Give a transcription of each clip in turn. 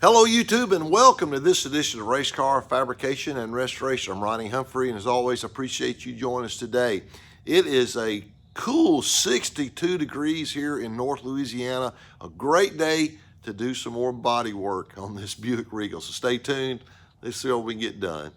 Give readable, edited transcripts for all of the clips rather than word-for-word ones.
Hello YouTube, and welcome to this edition of Race Car Fabrication and Restoration. I'm Ronnie Humphrey, and as always, appreciate you joining us today. It is a cool 62 degrees here in North Louisiana. A great day to do some more body work on this Buick Regal. So stay tuned. Let's see what we can get done.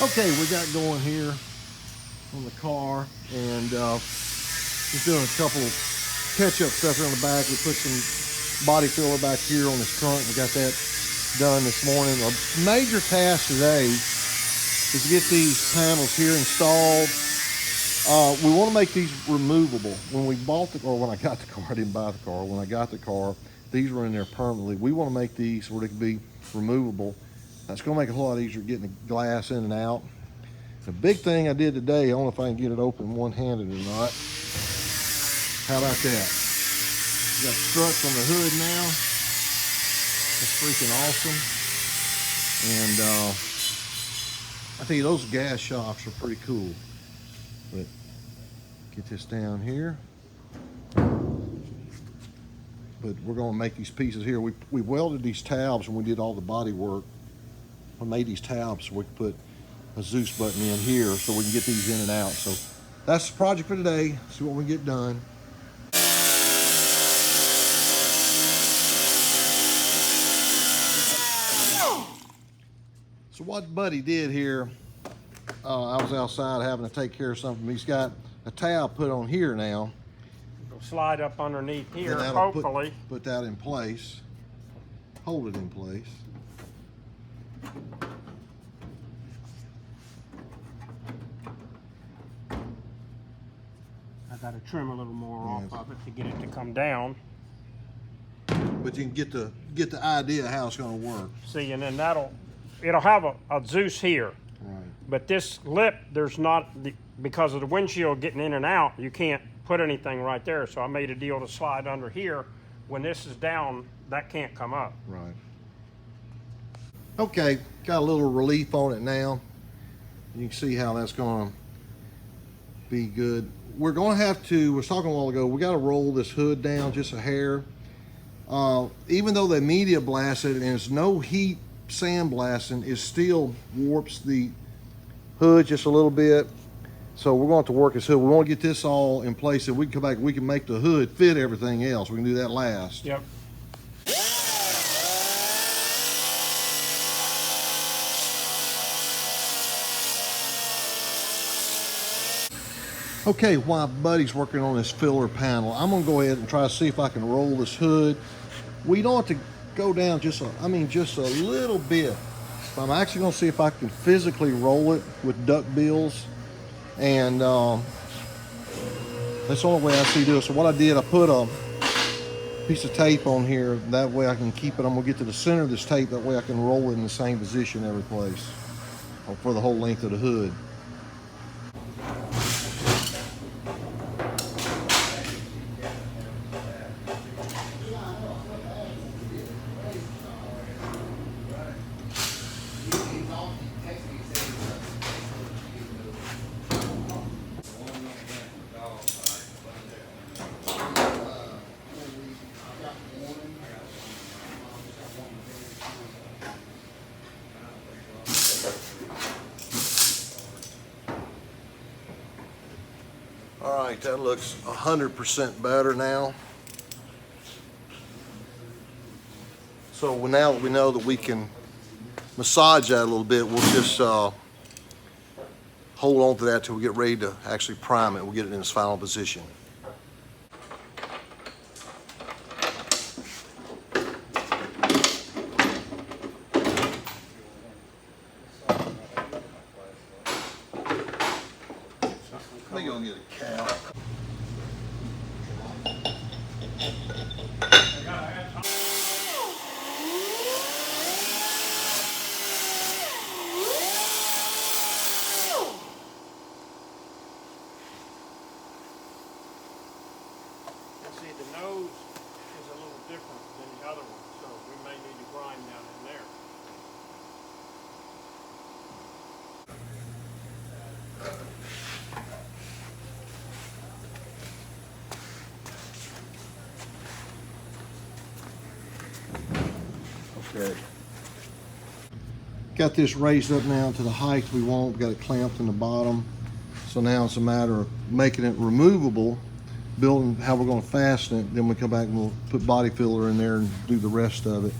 Okay, we got going here on the car, and just doing a couple of catch-up stuff here on the back. We put some body filler back here on this trunk. We got that done this morning. A major task today is to get these panels here installed. We want to make these removable. When we bought the car, when I got the car, I didn't buy the car. When I got the car, these were in there permanently. We want to make these where they can be removable. That's going to make it a lot easier getting the glass in and out. The big thing I did today, I don't know if I can get it open one-handed or not. How about that? We got struts on the hood now. That's freaking awesome. And I think those gas shocks are pretty cool. But get this down here. But we're going to make these pieces here. We welded these tabs when we did all the body work. I made these tabs so we can put a Zeus button in here so we can get these in and out. So that's the project for today. See what we can get done. So what Buddy did here, I was outside having to take care of something. He's got a tab put on here now. It'll slide up underneath here, hopefully. Put that in place. Hold it in place. I got to trim a little more off of it to get it to come down. But you can get the idea how it's going to work. See, and then it'll have a Zeus here. Right. But this lip, there's not, because of the windshield getting in and out, you can't put anything right there. So I made a deal to slide under here. When this is down, that can't come up. Right. Okay, got a little relief on it now. You can see how that's going to be good. We're going to have to, we were talking a while ago, we got to roll this hood down just a hair. Even though they media blasted and there's no heat sandblasting, it still warps the hood just a little bit. So we're going to have to work this hood. We want to get this all in place so we can come back, we can make the hood fit everything else. We can do that last. Yep. Okay, while Buddy's working on this filler panel, I'm gonna go ahead and try to see if I can roll this hood. We don't have to go down just a little bit. I'm actually gonna see if I can physically roll it with duck bills, and that's the only way I see do it. So what I did, I put a piece of tape on here. That way I can keep it. I'm gonna get to the center of this tape. That way I can roll it in the same position every place for the whole length of the hood. All right, that looks 100% better now. So now that we know that we can massage that a little bit, we'll just hold on to that till we get ready to actually prime it. We'll get it in its final position. Let me go and get a cowl. Okay. Got this raised up now to the height we want. We got it clamped in the bottom. So now it's a matter of making it removable, building how we're going to fasten it. Then we come back and we'll put body filler in there and do the rest of it.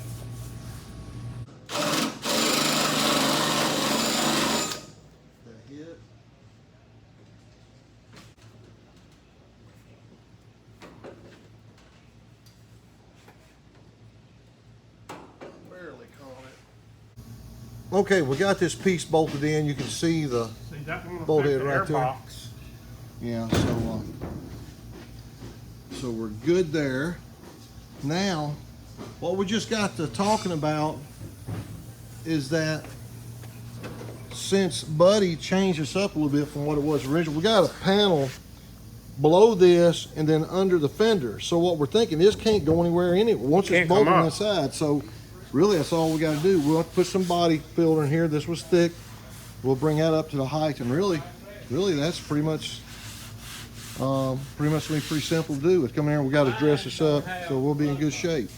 Okay, we got this piece bolted in. You can see the bolt head right there. Box. Yeah, so we're good there. Now, what we just got to talking about is that since Buddy changed this up a little bit from what it was originally, we got a panel below this and then under the fender. So what we're thinking, this can't go anywhere anyway. Once it's bolted on the side, so really that's all we got to do. We'll have to put some body filler in here. This was thick. We'll bring that up to the height, and really that's pretty much gonna be pretty simple to do. It's coming here, we got to dress this up, so we'll be in good shape.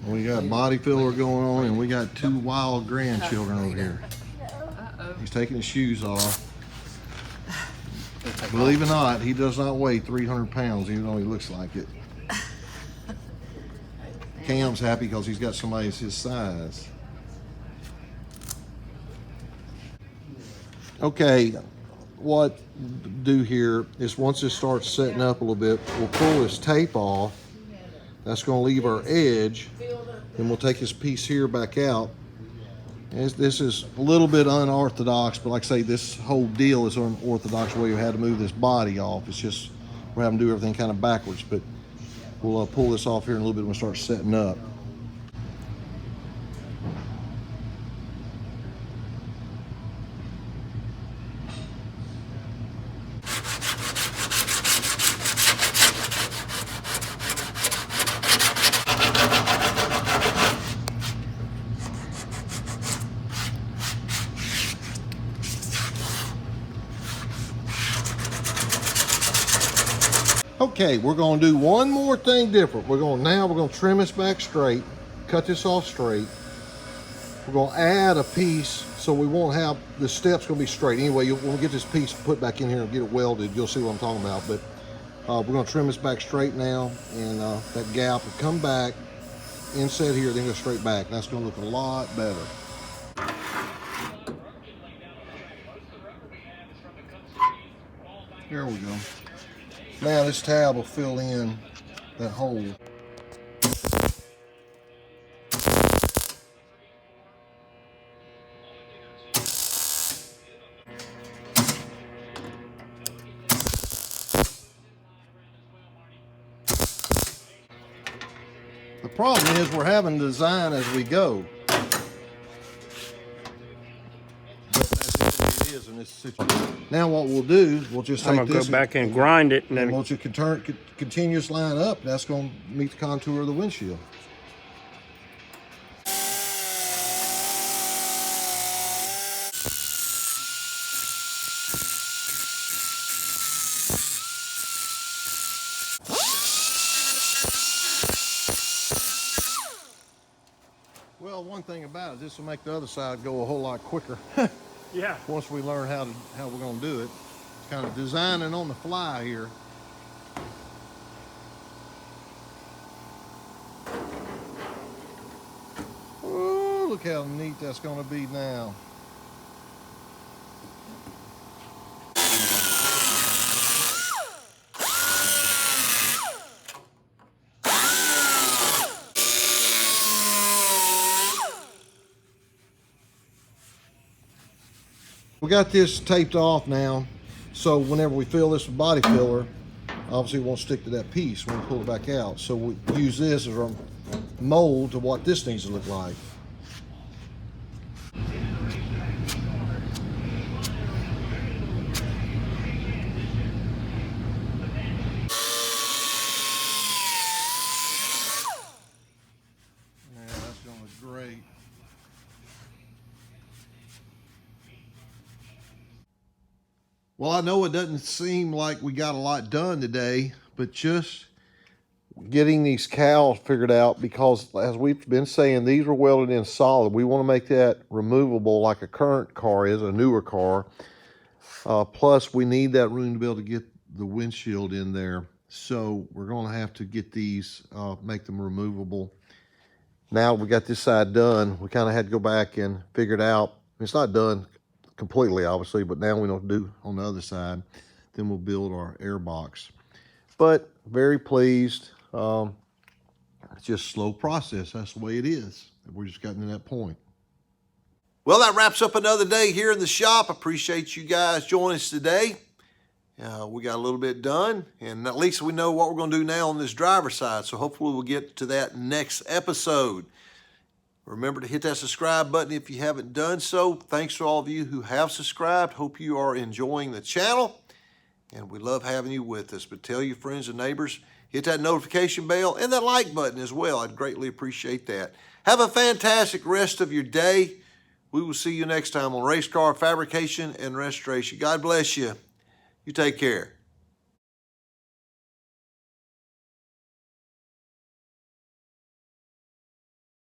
We got body filler going on, and we got two wild grandchildren over here. He's taking his shoes off. Believe it or not, he does not weigh 300 pounds, even though he looks like it. Cam's happy because he's got somebody his size. Okay, what we'll do here is once this starts setting up a little bit, we'll pull this tape off. That's going to leave our edge. Then we'll take this piece here back out. And this is a little bit unorthodox, but like I say, this whole deal is unorthodox way we had to move this body off. It's just we're having to do everything kind of backwards, but we'll pull this off here in a little bit when we start setting up. Okay, we're going to do one more thing different. We're going to trim this back straight, cut this off straight. We're going to add a piece so we won't have the steps going to be straight. Anyway, when we get this piece put back in here and get it welded, you'll see what I'm talking about. But we're going to trim this back straight now, and that gap will come back, inset here, then go straight back. That's going to look a lot better. There we go. Now this tab will fill in that hole. The problem is we're having to design as we go. In this situation. Now what we'll do is we'll just take I'm gonna this go back and grind it, and then once you continuous line up, that's going to meet the contour of the windshield. Well, one thing about it, this will make the other side go a whole lot quicker. yeah. Once we learn how we're going to do it. It's kind of designing on the fly here. Oh, look how neat that's going to be now. We got this taped off now, so whenever we fill this with body filler, obviously it won't stick to that piece when we pull it back out. So we use this as our mold to what this needs to look like. Yeah, that's gonna look great. Well, I know it doesn't seem like we got a lot done today, but just getting these cowls figured out, because as we've been saying, these were welded in solid. We want to make that removable like a current car is, a newer car. Plus, we need that room to be able to get the windshield in there. So we're going to have to get these, make them removable. Now we got this side done, we kind of had to go back and figure it out. It's not done completely, obviously, but now we know what to do on the other side. Then we'll build our air box. But very pleased. It's just a slow process. That's the way it is. We're just getting to that point. Well, that wraps up another day here in the shop. Appreciate you guys joining us today. We got a little bit done, and at least we know what we're going to do now on this driver's side. So hopefully we'll get to that next episode. Remember to hit that subscribe button if you haven't done so. Thanks to all of you who have subscribed. Hope you are enjoying the channel, and we love having you with us. But tell your friends and neighbors, hit that notification bell and that like button as well. I'd greatly appreciate that. Have a fantastic rest of your day. We will see you next time on Race Car Fabrication and Restoration. God bless you. You take care.